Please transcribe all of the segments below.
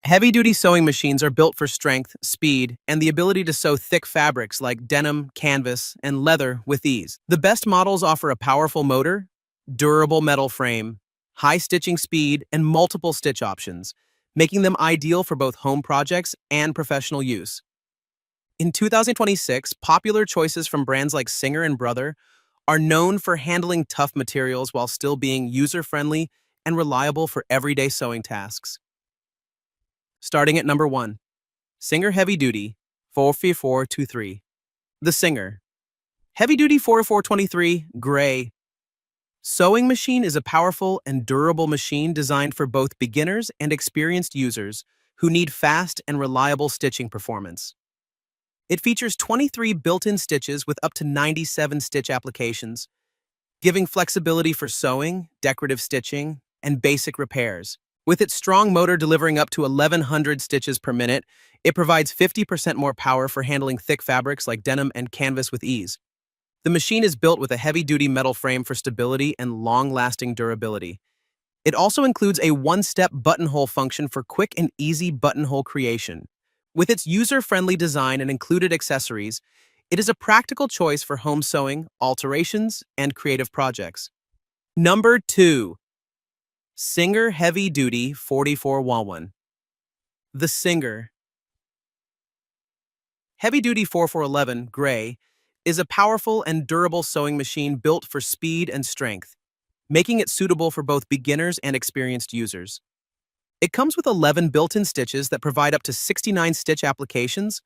Heavy-duty sewing machines are built for strength, speed, and the ability to sew thick fabrics like denim, canvas, and leather with ease. The best models offer a powerful motor, durable metal frame, high stitching speed, and multiple stitch options, making them ideal for both home projects and professional use. In 2026, popular choices from brands like Singer and Brother are known for handling tough materials while still being user-friendly and reliable for everyday sewing tasks. Starting at number 1. Singer Heavy Duty 44423. The Singer Heavy Duty 4423 Gray Sewing machine is a powerful and durable machine designed for both beginners and experienced users who need fast and reliable stitching performance. It features 23 built-in stitches with up to 97 stitch applications, giving flexibility for sewing, decorative stitching, and basic repairs. With its strong motor delivering up to 1,100 stitches per minute, it provides 50% more power for handling thick fabrics like denim and canvas with ease. The machine is built with a heavy-duty metal frame for stability and long-lasting durability. It also includes a one-step buttonhole function for quick and easy buttonhole creation. With its user-friendly design and included accessories, it is a practical choice for home sewing, alterations, and creative projects. Number 2. Singer Heavy Duty 4411. The Singer Heavy Duty 4411 Gray is a powerful and durable sewing machine built for speed and strength, making it suitable for both beginners and experienced users. It comes with 11 built-in stitches that provide up to 69 stitch applications,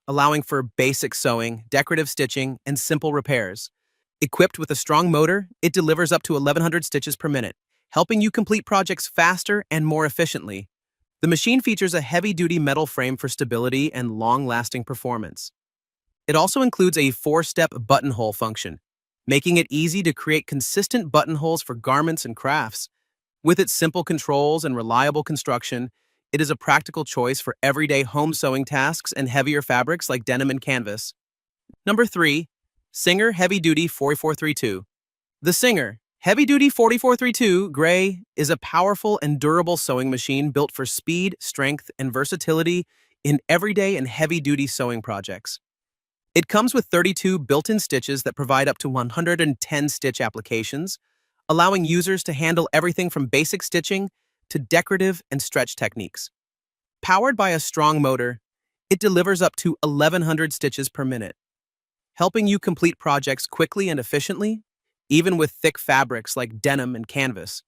allowing for basic sewing, decorative stitching, and simple repairs. Equipped with a strong motor, it delivers up to 1,100 stitches per minute, helping you complete projects faster and more efficiently. The machine features a heavy-duty metal frame for stability and long-lasting performance. It also includes a 4-step buttonhole function, making it easy to create consistent buttonholes for garments and crafts. With its simple controls and reliable construction, it is a practical choice for everyday home sewing tasks and heavier fabrics like denim and canvas. Number 3. Singer Heavy Duty 4432. The Singer Heavy Duty 4432 Gray is a powerful and durable sewing machine built for speed, strength, and versatility in everyday and heavy-duty sewing projects. It comes with 32 built-in stitches that provide up to 110 stitch applications, allowing users to handle everything from basic stitching to decorative and stretch techniques. Powered by a strong motor, it delivers up to 1,100 stitches per minute, helping you complete projects quickly and efficiently, even with thick fabrics like denim and canvas.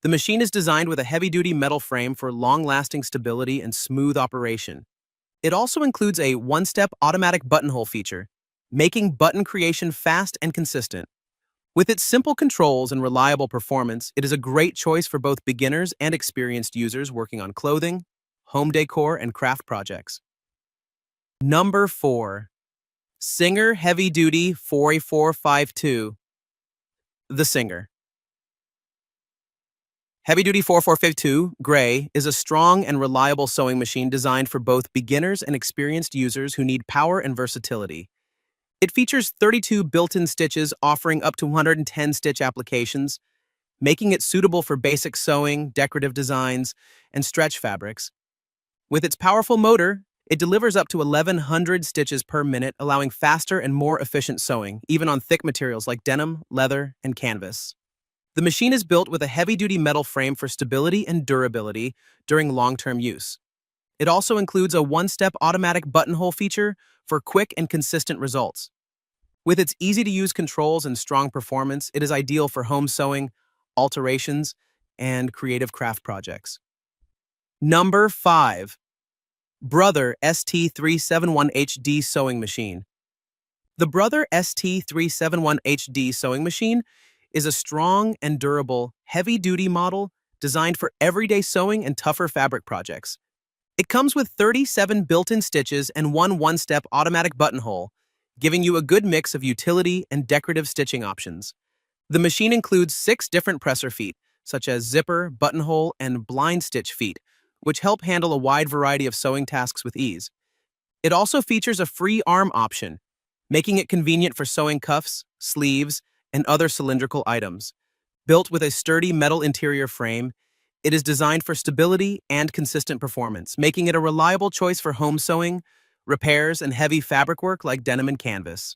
The machine is designed with a heavy-duty metal frame for long-lasting stability and smooth operation. It also includes a one-step automatic buttonhole feature, making button creation fast and consistent. With its simple controls and reliable performance, it is a great choice for both beginners and experienced users working on clothing, home decor, and craft projects. Number 4. Singer Heavy Duty 4452. The Singer Heavy Duty 4452 Gray is a strong and reliable sewing machine designed for both beginners and experienced users who need power and versatility. It features 32 built-in stitches offering up to 110 stitch applications, making it suitable for basic sewing, decorative designs, and stretch fabrics. With its powerful motor, it delivers up to 1,100 stitches per minute, allowing faster and more efficient sewing, even on thick materials like denim, leather, and canvas. The machine is built with a heavy-duty metal frame for stability and durability during long-term use. It also includes a one-step automatic buttonhole feature for quick and consistent results. With its easy-to-use controls and strong performance, it is ideal for home sewing, alterations, and creative craft projects. Number 5. Brother ST371HD Sewing Machine. The Brother ST371HD Sewing Machine is a strong and durable, heavy-duty model designed for everyday sewing and tougher fabric projects. It comes with 37 built-in stitches and one-step automatic buttonhole, giving you a good mix of utility and decorative stitching options. The machine includes 6 different presser feet, such as zipper, buttonhole, and blind stitch feet, which help handle a wide variety of sewing tasks with ease. It also features a free arm option, making it convenient for sewing cuffs, sleeves, and other cylindrical items. Built with a sturdy metal interior frame, It is designed for stability and consistent performance, making it a reliable choice for home sewing, repairs, and heavy fabric work like denim and canvas.